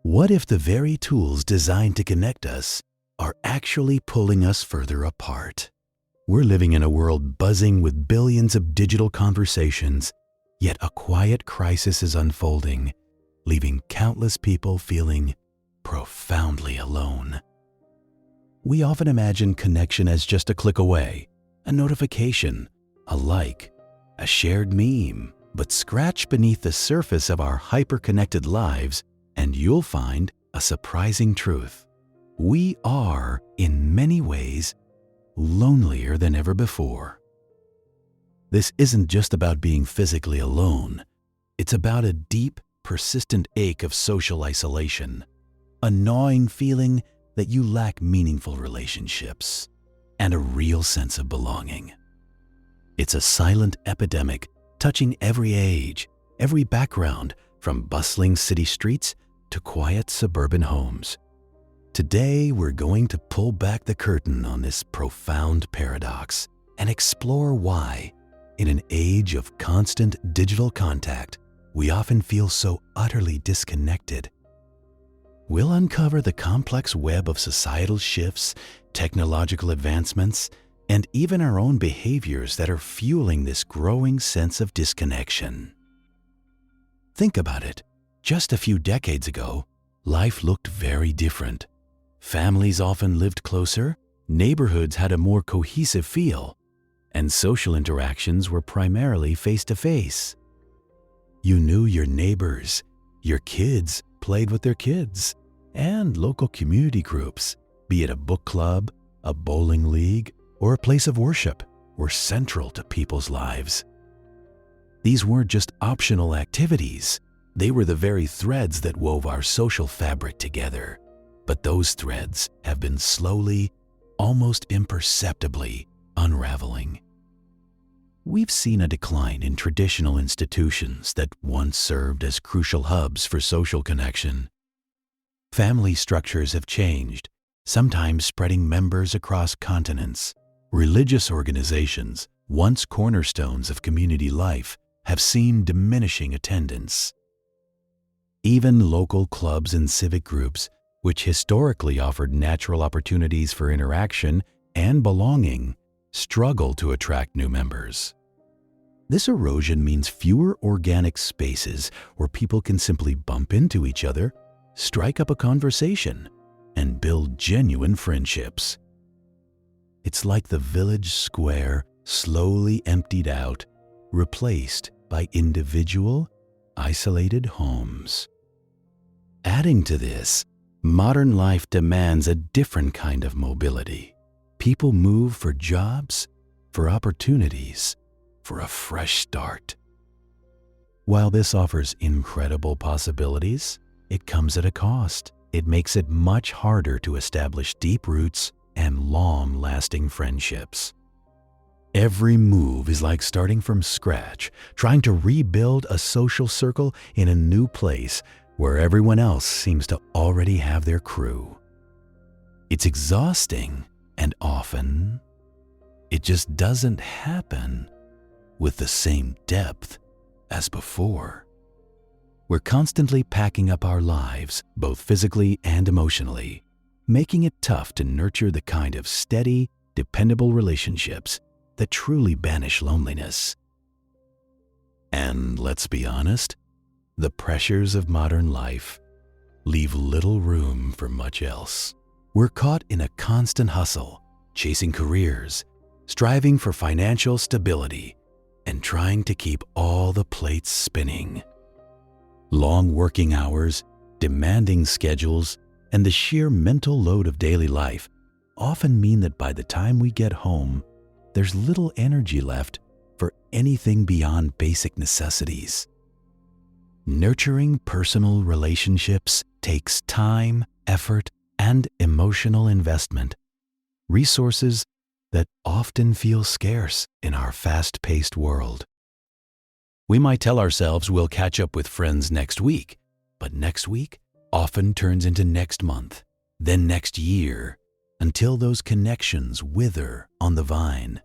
What if the very tools designed to connect us are actually pulling us further apart? We're living in a world buzzing with billions of digital conversations, yet a quiet crisis is unfolding, leaving countless people feeling profoundly alone. We often imagine connection as just a click away, a notification, a like, a shared meme, but scratch beneath the surface of our hyper-connected lives and you'll find a surprising truth. We are, in many ways, lonelier than ever before. This isn't just about being physically alone. It's about a deep, persistent ache of social isolation, a gnawing feeling that you lack meaningful relationships, and a real sense of belonging. It's a silent epidemic touching every age, every background, from bustling city streets to quiet suburban homes. Today, we're going to pull back the curtain on this profound paradox and explore why, in an age of constant digital contact, we often feel so utterly disconnected. We'll uncover the complex web of societal shifts, technological advancements, and even our own behaviors that are fueling this growing sense of disconnection. Think about it. Just a few decades ago, life looked very different. Families often lived closer, neighborhoods had a more cohesive feel, and social interactions were primarily face-to-face. You knew your neighbors, your kids played with their kids, and local community groups, be it a book club, a bowling league, or a place of worship, were central to people's lives. These weren't just optional activities. They were the very threads that wove our social fabric together. But those threads have been slowly, almost imperceptibly, unraveling. We've seen a decline in traditional institutions that once served as crucial hubs for social connection. Family structures have changed, sometimes spreading members across continents. Religious organizations, once cornerstones of community life, have seen diminishing attendance. Even local clubs and civic groups, which historically offered natural opportunities for interaction and belonging, struggle to attract new members. This erosion means fewer organic spaces where people can simply bump into each other, strike up a conversation, and build genuine friendships. It's like the village square slowly emptied out, replaced by individual, isolated homes. Adding to this, modern life demands a different kind of mobility. People move for jobs, for opportunities, for a fresh start. While this offers incredible possibilities, it comes at a cost. It makes it much harder to establish deep roots and long-lasting friendships. Every move is like starting from scratch, trying to rebuild a social circle in a new place where everyone else seems to already have their crew. It's exhausting, and often, it just doesn't happen with the same depth as before. We're constantly packing up our lives, both physically and emotionally, making it tough to nurture the kind of steady, dependable relationships that truly banish loneliness. And let's be honest, the pressures of modern life leave little room for much else. We're caught in a constant hustle, chasing careers, striving for financial stability, and trying to keep all the plates spinning. Long working hours, demanding schedules, and the sheer mental load of daily life often mean that by the time we get home, there's little energy left for anything beyond basic necessities. Nurturing personal relationships takes time, effort, and emotional investment, resources that often feel scarce in our fast-paced world. We might tell ourselves we'll catch up with friends next week, but next week often turns into next month, then next year, until those connections wither on the vine.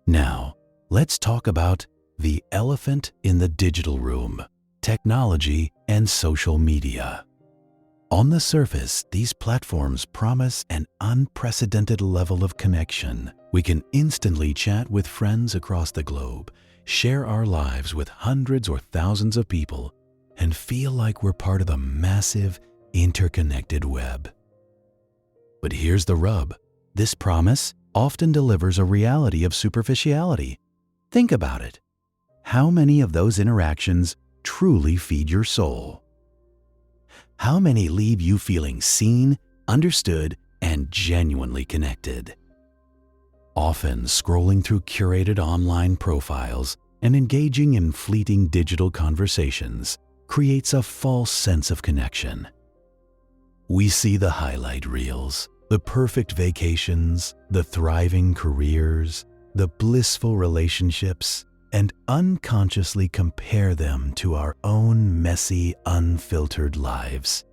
Now, let's talk about the elephant in the digital room: technology and social media. On the surface, these platforms promise an unprecedented level of connection. We can instantly chat with friends across the globe, share our lives with hundreds or thousands of people, and feel like we're part of a massive, interconnected web. But here's the rub. This promise often delivers a reality of superficiality. Think about it. How many of those interactions truly feed your soul? How many leave you feeling seen, understood, and genuinely connected? Often scrolling through curated online profiles and engaging in fleeting digital conversations creates a false sense of connection. We see the highlight reels, the perfect vacations, the thriving careers, the blissful relationships, and unconsciously compare them to our own messy, unfiltered lives.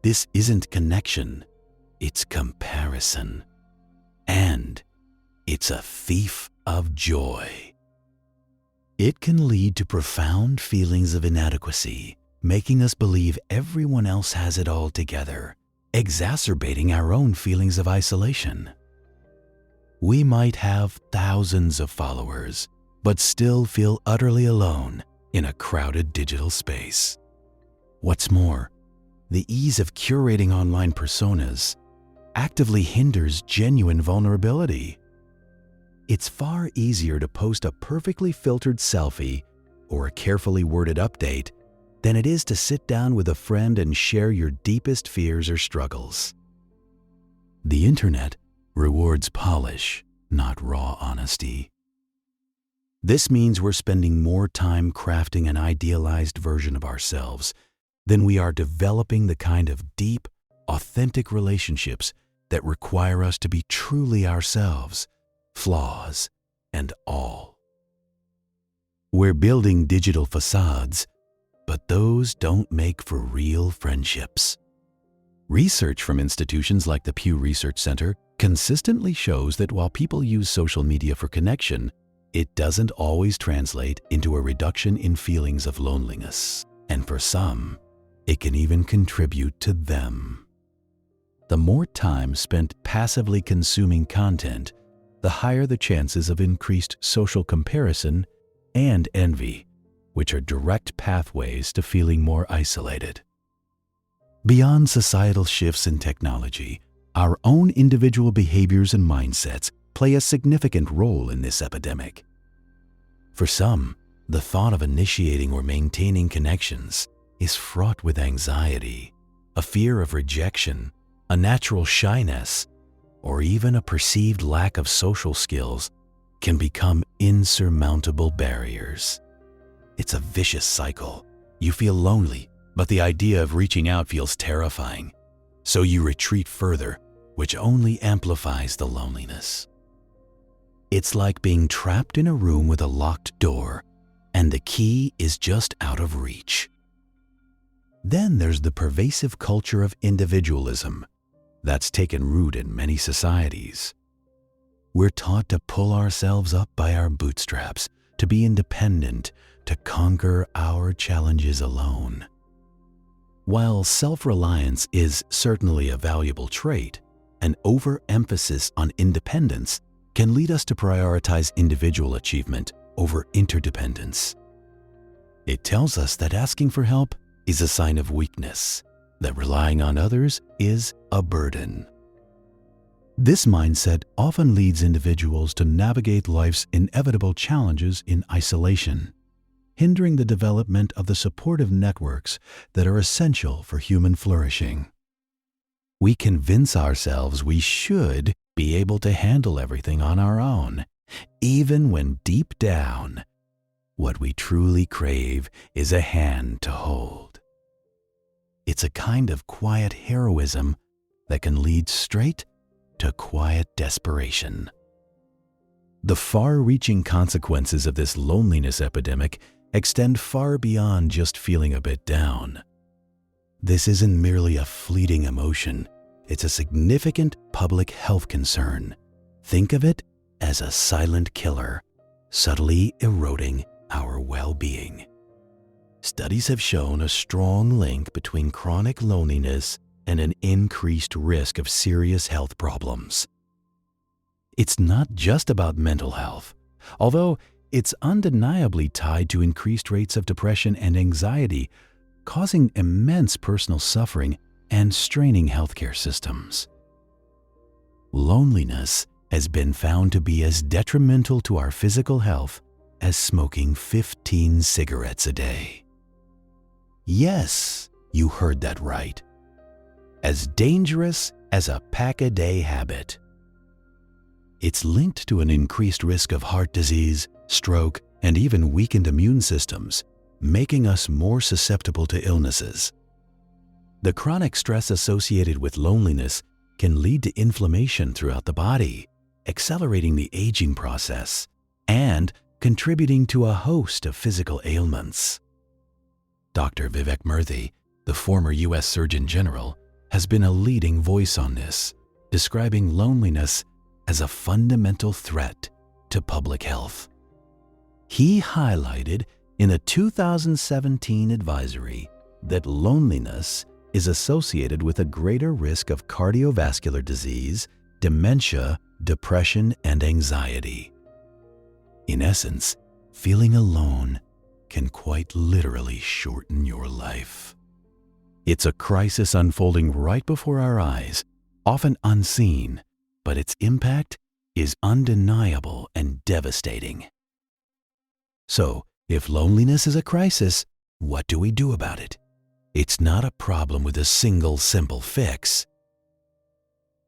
This isn't connection, it's comparison. And it's a thief of joy. It can lead to profound feelings of inadequacy, making us believe everyone else has it all together, exacerbating our own feelings of isolation. We might have thousands of followers, but still feel utterly alone in a crowded digital space. What's more, the ease of curating online personas actively hinders genuine vulnerability. It's far easier to post a perfectly filtered selfie or a carefully worded update than it is to sit down with a friend and share your deepest fears or struggles. The internet rewards polish, not raw honesty. This means we're spending more time crafting an idealized version of ourselves than we are developing the kind of deep, authentic relationships that require us to be truly ourselves, flaws and all. We're building digital facades, but those don't make for real friendships. Research from institutions like the Pew Research Center consistently shows that while people use social media for connection, it doesn't always translate into a reduction in feelings of loneliness. And for some, it can even contribute to them. The more time spent passively consuming content, the higher the chances of increased social comparison and envy, which are direct pathways to feeling more isolated. Beyond societal shifts in technology, our own individual behaviors and mindsets play a significant role in this epidemic. For some, the thought of initiating or maintaining connections is fraught with anxiety, a fear of rejection, a natural shyness, or even a perceived lack of social skills can become insurmountable barriers. It's a vicious cycle. You feel lonely, but the idea of reaching out feels terrifying, so you retreat further, which only amplifies the loneliness. It's like being trapped in a room with a locked door, and the key is just out of reach. Then there's the pervasive culture of individualism that's taken root in many societies. We're taught to pull ourselves up by our bootstraps, to be independent, to conquer our challenges alone. While self-reliance is certainly a valuable trait, an overemphasis on independence can lead us to prioritize individual achievement over interdependence. It tells us that asking for help is a sign of weakness, that relying on others is a burden. This mindset often leads individuals to navigate life's inevitable challenges in isolation, hindering the development of the supportive networks that are essential for human flourishing. We convince ourselves we should be able to handle everything on our own, even when deep down, what we truly crave is a hand to hold. It's a kind of quiet heroism that can lead straight to quiet desperation. The far-reaching consequences of this loneliness epidemic extend far beyond just feeling a bit down. This isn't merely a fleeting emotion, it's a significant public health concern. Think of it as a silent killer, subtly eroding our well-being. Studies have shown a strong link between chronic loneliness and an increased risk of serious health problems. It's not just about mental health, although it's undeniably tied to increased rates of depression and anxiety, causing immense personal suffering and straining healthcare systems. Loneliness has been found to be as detrimental to our physical health as smoking 15 cigarettes a day. Yes, you heard that right. As dangerous as a pack-a-day habit. It's linked to an increased risk of heart disease, stroke, and even weakened immune systems, making us more susceptible to illnesses. The chronic stress associated with loneliness can lead to inflammation throughout the body, accelerating the aging process and contributing to a host of physical ailments. Dr. Vivek Murthy, the former U.S. Surgeon General, has been a leading voice on this, describing loneliness as a fundamental threat to public health. He highlighted in a 2017 advisory that loneliness is associated with a greater risk of cardiovascular disease, dementia, depression, and anxiety. In essence, feeling alone can quite literally shorten your life. It's a crisis unfolding right before our eyes, often unseen, but its impact is undeniable and devastating. So, if loneliness is a crisis, what do we do about it? It's not a problem with a single simple fix.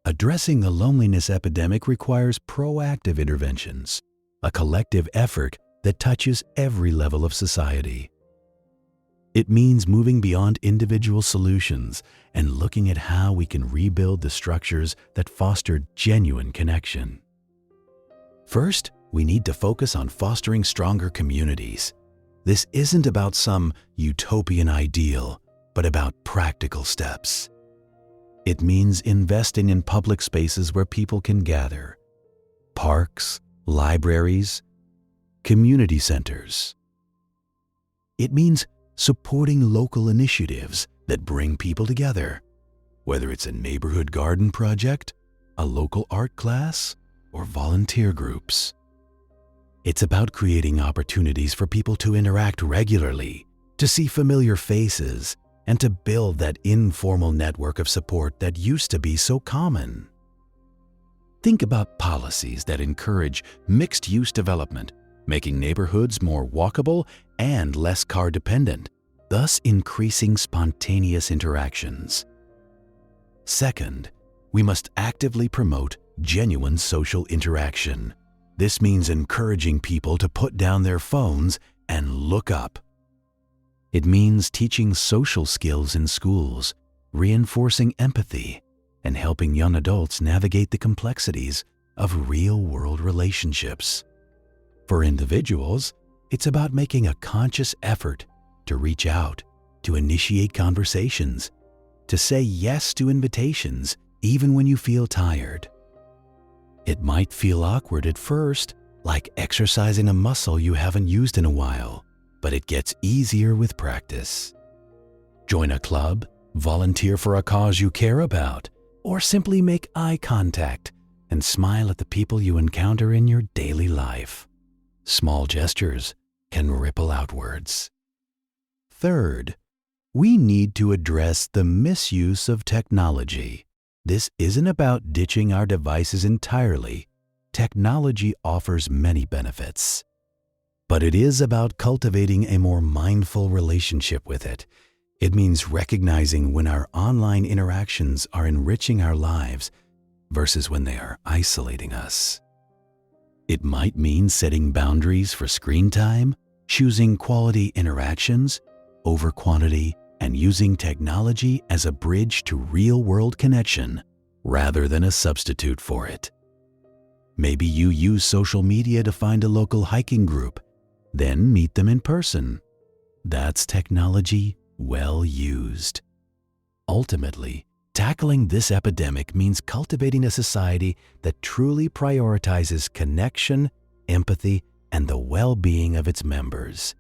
Addressing the loneliness epidemic requires proactive interventions, a collective effort that touches every level of society. It means moving beyond individual solutions and looking at how we can rebuild the structures that foster genuine connection. First, we need to focus on fostering stronger communities. This isn't about some utopian ideal, but about practical steps. It means investing in public spaces where people can gather: parks, libraries, community centers. It means supporting local initiatives that bring people together, whether it's a neighborhood garden project, a local art class, or volunteer groups. It's about creating opportunities for people to interact regularly, to see familiar faces, and to build that informal network of support that used to be so common. Think about policies that encourage mixed-use development, making neighborhoods more walkable and less car-dependent, thus increasing spontaneous interactions. Second, we must actively promote genuine social interaction. This means encouraging people to put down their phones and look up. It means teaching social skills in schools, reinforcing empathy, and helping young adults navigate the complexities of real-world relationships. For individuals, it's about making a conscious effort to reach out, to initiate conversations, to say yes to invitations even when you feel tired. It might feel awkward at first, like exercising a muscle you haven't used in a while, but it gets easier with practice. Join a club, volunteer for a cause you care about, or simply make eye contact and smile at the people you encounter in your daily life. Small gestures can ripple outwards. Third, we need to address the misuse of technology. This isn't about ditching our devices entirely. Technology offers many benefits. But it is about cultivating a more mindful relationship with it. It means recognizing when our online interactions are enriching our lives versus when they are isolating us. It might mean setting boundaries for screen time, choosing quality interactions over quantity, and using technology as a bridge to real-world connection rather than a substitute for it. Maybe you use social media to find a local hiking group, then meet them in person. That's technology well used. Ultimately, tackling this epidemic means cultivating a society that truly prioritizes connection, empathy, and the well-being of its members.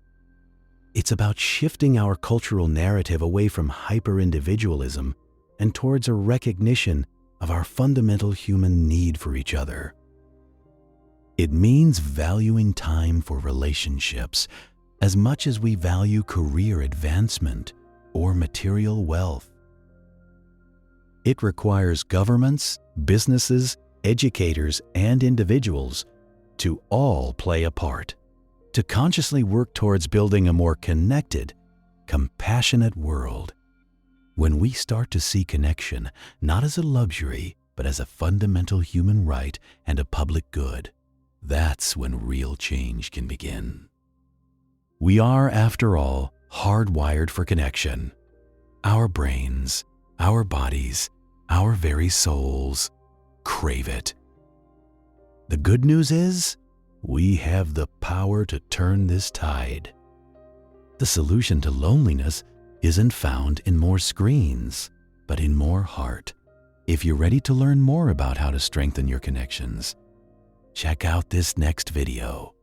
It's about shifting our cultural narrative away from hyper-individualism and towards a recognition of our fundamental human need for each other. It means valuing time for relationships as much as we value career advancement or material wealth. It requires governments, businesses, educators, and individuals to all play a part, to consciously work towards building a more connected, compassionate world. When we start to see connection not as a luxury, but as a fundamental human right and a public good, that's when real change can begin. We are, after all, hardwired for connection. Our brains, our bodies, our very souls crave it. The good news is, we have the power to turn this tide. The solution to loneliness isn't found in more screens, but in more heart. If you're ready to learn more about how to strengthen your connections, check out this next video.